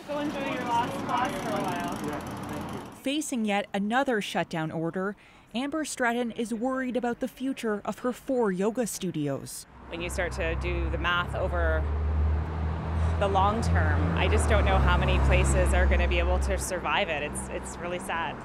Go enjoy your last class for a while. Facing yet another shutdown order, Amber Stratton is worried about the future of her 4 yoga studios. When you start to do the math over the long term, I just don't know how many places are going to be able to survive it. It's really sad.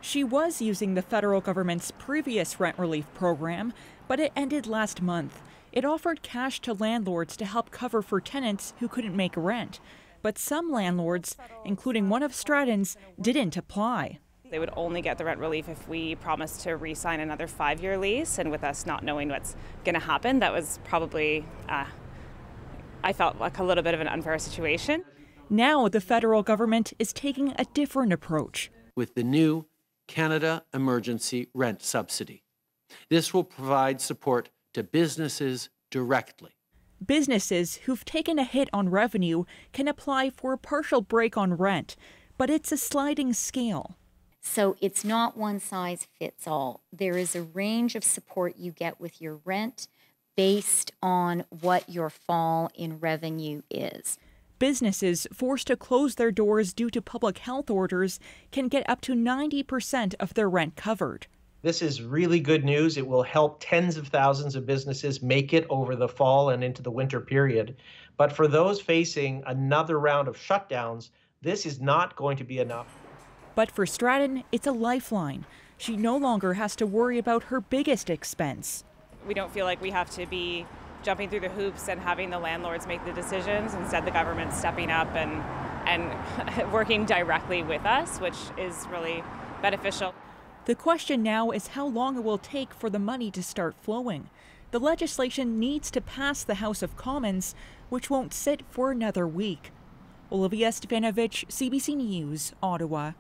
She was using the federal government's previous rent relief program, but it ended last month. It offered cash to landlords to help cover for tenants who couldn't make rent. But some landlords, including one of Stratton's, didn't apply. They would only get the rent relief if we promised to re-sign another 5-year lease, and with us not knowing what's going to happen, that was probably, I felt like a little bit of an unfair situation. Now the federal government is taking a different approach. With the new Canada Emergency Rent Subsidy. This will provide support to businesses directly. Businesses who've taken a hit on revenue can apply for a partial break on rent, but it's a sliding scale. So it's not one size fits all. There is a range of support you get with your rent based on what your fall in revenue is. Businesses forced to close their doors due to public health orders can get up to 90% of their rent covered. This is really good news. It will help tens of thousands of businesses make it over the fall and into the winter period. But for those facing another round of shutdowns, this is not going to be enough. But for Stratton, it's a lifeline. She no longer has to worry about her biggest expense. We don't feel like we have to be jumping through the hoops and having the landlords make the decisions. Instead, the government's stepping up and working directly with us, which is really beneficial. The question now is how long it will take for the money to start flowing. The legislation needs to pass the House of Commons, which won't sit for another week. Olivia Stefanovich, CBC News, Ottawa.